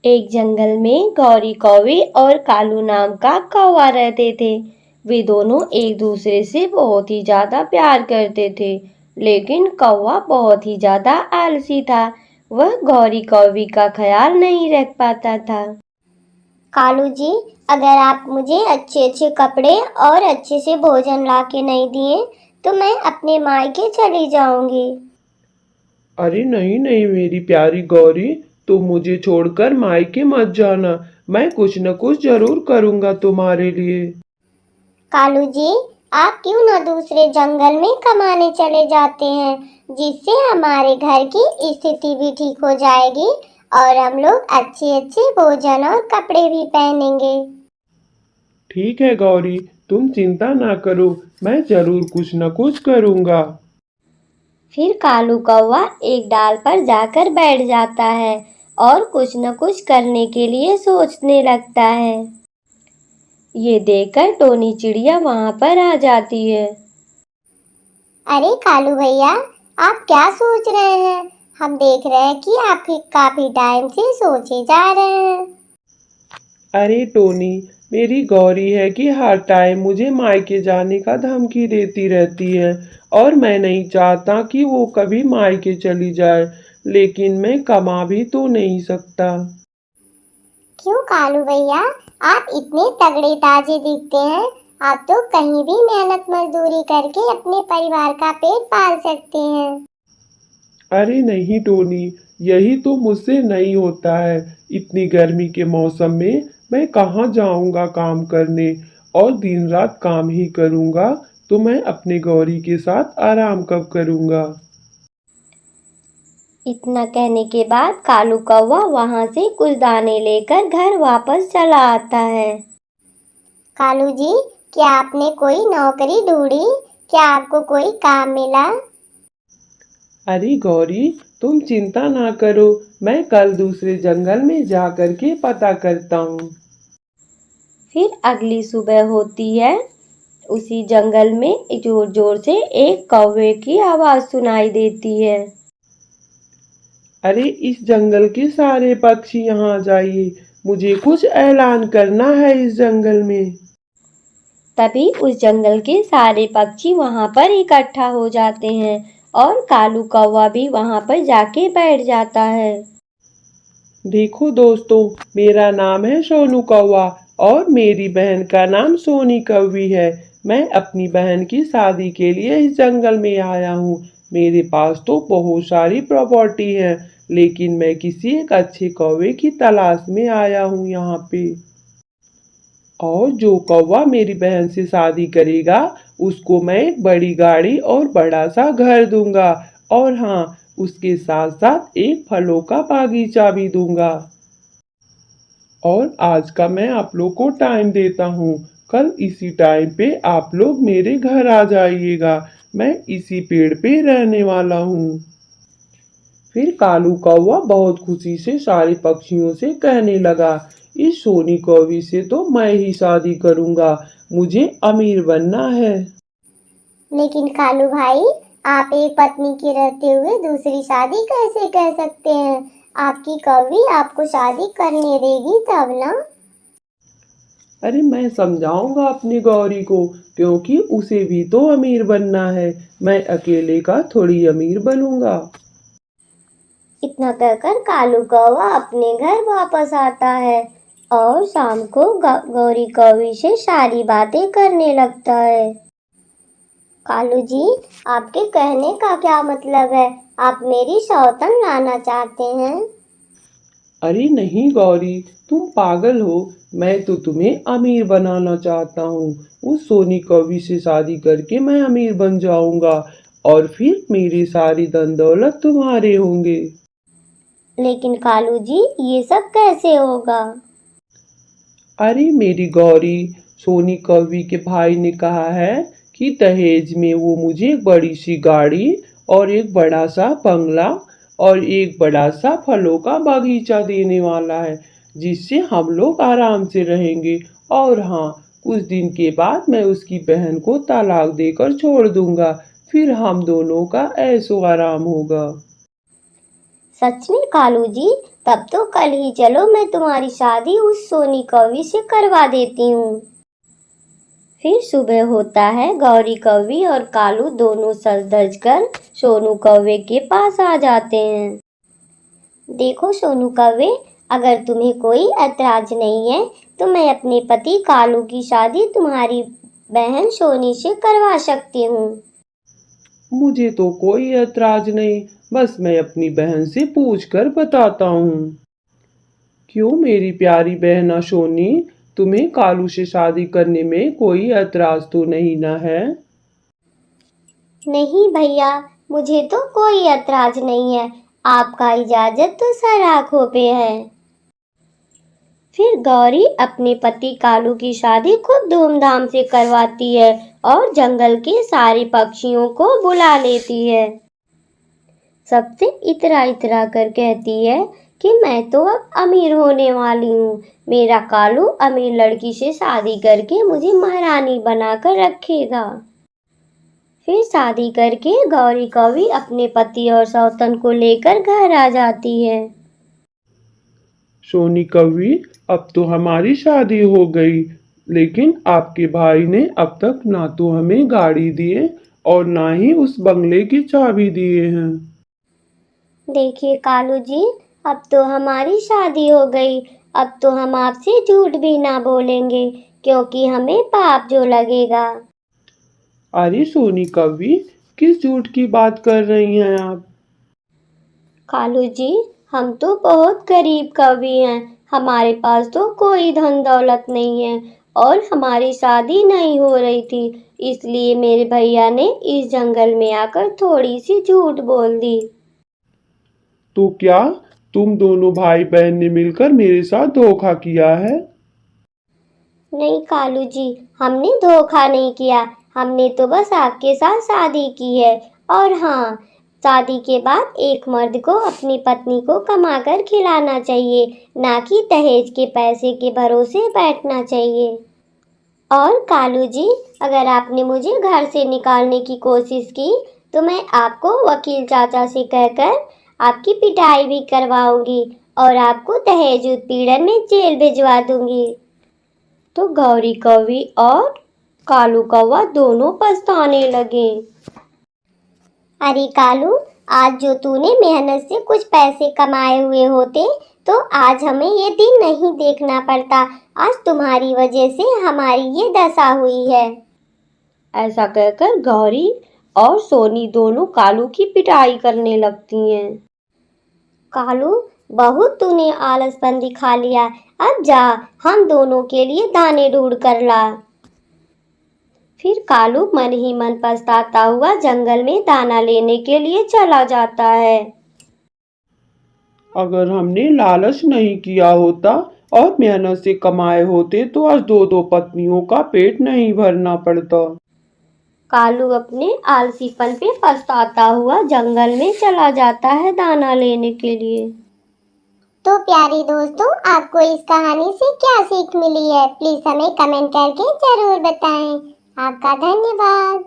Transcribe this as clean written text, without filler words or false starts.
एक जंगल में गौरी कौवी और कालू नाम का कौवा रहते थे। वे दोनों एक दूसरे से बहुत ही ज्यादा प्यार करते थे, लेकिन कौवा बहुत ही ज्यादा आलसी था। वह गौरी कौवी का ख्याल नहीं रख पाता था। कालू जी, अगर आप मुझे अच्छे अच्छे कपड़े और अच्छे से भोजन ला के नहीं दिए तो मैं अपने मायके चली जाऊंगी। अरे नहीं नहीं मेरी प्यारी गौरी, तुम मुझे छोड़कर मायके मत जाना। मैं कुछ न कुछ जरूर करूंगा तुम्हारे लिए। कालू जी, आप क्यों ना दूसरे जंगल में कमाने चले जाते हैं, जिससे हमारे घर की स्थिति भी ठीक हो जाएगी और हम लोग अच्छे अच्छे भोजन और कपड़े भी पहनेंगे। ठीक है गौरी, तुम चिंता ना करो, मैं जरूर कुछ न कुछ करूंगा। फिर कालू कौवा एक डाल पर जाकर बैठ जाता है और कुछ न कुछ करने के लिए सोचने लगता है। ये देखकर टोनी चिड़िया वहां पर आ जाती है। अरे कालू भैया, आप क्या सोच रहे हैं? हम देख रहे हैं कि आप काफी टाइम से सोचे जा रहे हैं। अरे टोनी, मेरी गौरी है कि हर टाइम मुझे मायके जाने का धमकी देती रहती है और मैं नहीं चाहता कि वो कभी मायके चली जाए, लेकिन मैं कमा भी तो नहीं सकता। क्यों कालू भैया, आप इतने तगड़े ताजे दिखते हैं। आप तो कहीं भी मेहनत मजदूरी करके अपने परिवार का पेट पाल सकते हैं। अरे नहीं टोनी, यही तो मुझसे नहीं होता है। इतनी गर्मी के मौसम में मैं कहाँ जाऊंगा काम करने, और दिन रात काम ही करूंगा तो मैं अपने गौरी के साथ आराम कब करूंगा। इतना कहने के बाद कालू कौवा वहां से कुछ दाने लेकर घर वापस चला आता है। कालू जी, क्या आपने कोई नौकरी ढूंढी? क्या आपको कोई काम मिला? अरे गौरी, तुम चिंता ना करो, मैं कल दूसरे जंगल में जा कर के पता करता हूँ। फिर अगली सुबह होती है। उसी जंगल में जोर जोर से एक कौवे की आवाज सुनाई देती है। अरे इस जंगल के सारे पक्षी यहाँ आ जाइए, मुझे कुछ ऐलान करना है इस जंगल में। तभी उस जंगल के सारे पक्षी वहां पर इकट्ठा हो जाते हैं और कालू कौवा भी वहां पर जाके बैठ जाता है। देखो दोस्तों, मेरा नाम है सोनू कौवा और मेरी बहन का नाम सोनी कौवी है। मैं अपनी बहन की शादी के लिए इस जंगल में आया हूँ। मेरे पास तो बहुत सारी प्रॉपर्टी है, लेकिन मैं किसी एक अच्छे कौवे की तलाश में आया हूँ यहाँ पे। और जो कौवा मेरी बहन से शादी करेगा, उसको मैं एक बड़ी गाड़ी और बड़ा सा घर दूंगा, और हाँ, उसके साथ साथ एक फलों का बागीचा भी दूंगा। और आज का मैं आप लोग को टाइम देता हूँ। कल इसी टाइम पे आप लोग मेरे घर आ जाइएगा। मैं इसी पेड़ पे रहने वाला हूँ। फिर कालू कौवा बहुत खुशी से सारे पक्षियों से कहने लगा, इस सोनी कौवी से तो मैं ही शादी करूंगा। मुझे अमीर बनना है। लेकिन कालू भाई, आप एक पत्नी के रहते हुए दूसरी शादी कैसे कर सकते हैं? आपकी कौवी आपको शादी करने देगी तब ना। अरे मैं समझाऊंगा अपनी गौरी को, क्योंकि उसे भी तो अमीर बनना है। मैं अकेले का थोड़ी अमीर बनूंगा। इतना कहकर कालू कौवा अपने घर वापस आता है और शाम को गौरी कौवी से सारी बातें करने लगता है। कालू जी, आपके कहने का क्या मतलब है? आप मेरी सौतन लाना चाहते हैं? अरे नहीं गौरी, तुम पागल हो। मैं तो तुम्हें अमीर बनाना चाहता हूँ। उस सोनी कवि से शादी करके मैं अमीर बन जाऊंगा, और फिर मेरी सारी धन दौलत तुम्हारे होंगे। लेकिन कालू जी, ये सब कैसे होगा? अरे मेरी गौरी, सोनी कवि के भाई ने कहा है कि दहेज में वो मुझे एक बड़ी सी गाड़ी और एक बड़ा सा बंगला और एक बड़ा सा फलों का बागीचा देने वाला है, जिससे हम लोग आराम से रहेंगे। और हाँ, कुछ दिन के बाद मैं उसकी बहन को तलाक देकर छोड़ दूंगा। फिर हम दोनों का ऐशो आराम होगा। सच में कालू जी, तब तो कल ही चलो, मैं तुम्हारी शादी उस सोनी कौवी से करवा देती हूँ। फिर सुबह होता है। गौरी कौवी और कालू दोनों सज धज कर सोनू कौवे के पास आ जाते हैं। देखो सोनू कौवे, अगर तुम्हें कोई ऐतराज नहीं है तो मैं अपने पति कालू की शादी तुम्हारी बहन सोनी से करवा सकती हूँ। मुझे तो कोई ऐतराज नहीं, बस मैं अपनी बहन से पूछ कर बताता हूँ। क्यों मेरी प्यारी बहना सोनी, तुम्हें कालू से शादी करने में कोई ऐतराज तो नहीं ना है? नहीं भैया, मुझे तो कोई ऐतराज नहीं है। आपका इजाजत तो सर आंखों पे है। फिर गौरी अपने पति कालू की शादी खूब धूमधाम से करवाती है और जंगल के सारे पक्षियों को बुला लेती है। सबसे इतरा इतरा कर कहती है कि मैं तो अब अमीर होने वाली हूँ। मेरा कालू अमीर लड़की से शादी करके मुझे महारानी बनाकर रखेगा। फिर शादी करके गौरी कौवी अपने पति और सौतन को लेकर घर आ जाती है। सोनी कौवी, अब तो हमारी शादी हो गई, लेकिन आपके भाई ने अब तक ना तो हमें गाड़ी दिए और ना ही उस बंगले की चाबी दिए हैं। देखिए कालू जी, अब तो हमारी शादी हो गई। अब तो हम आपसे झूठ भी ना बोलेंगे, क्योंकि हमें पाप जो लगेगा। अरे सोनी कौवी, किस झूठ की बात कर रही हैं आप? कालू जी, हम तो बहुत गरीब कवि हैं। हमारे पास तो कोई धन दौलत नहीं है और हमारी शादी नहीं हो रही थी, इसलिए मेरे भैया ने इस जंगल में आकर थोड़ी सी झूठ बोल दी। तो क्या तुम दोनों भाई बहन ने मिलकर मेरे साथ धोखा किया है? नहीं कालू जी, हमने धोखा नहीं किया। हमने तो बस आपके साथ शादी की है। और हाँ, शादी के बाद एक मर्द को अपनी पत्नी को कमाकर खिलाना चाहिए, ना कि दहेज के पैसे के भरोसे बैठना चाहिए। और कालू जी, अगर आपने मुझे घर से निकालने की कोशिश की तो मैं आपको वकील चाचा से कहकर आपकी पिटाई भी करवाऊंगी और आपको दहेज उत्पीड़न में जेल भिजवा दूंगी। तो गौरी कौवी और कालू कौवा दोनों पछताने लगे। अरे कालू, आज जो तूने मेहनत से कुछ पैसे कमाए हुए होते तो आज हमें ये दिन नहीं देखना पड़ता। आज तुम्हारी वजह से हमारी ये दशा हुई है। ऐसा कहकर गौरी और सोनी दोनों कालू की पिटाई करने लगती हैं। कालू, बहुत तूने आलसपन दिखा लिया। अब जा, हम दोनों के लिए दाने ढूंढ कर ला। फिर कालू मन ही मन पछताता हुआ जंगल में दाना लेने के लिए चला जाता है। अगर हमने लालच नहीं किया होता और मेहनत से कमाए होते तो आज दो दो पत्नियों का पेट नहीं भरना पड़ता। कालू अपने आलसीपन पे पछताता हुआ जंगल में चला जाता है दाना लेने के लिए। तो प्यारे दोस्तों, आपको इस कहानी से क्या सीख मिली है, प्लीज हमें कमेंट करके जरूर बताएं। आपका धन्यवाद।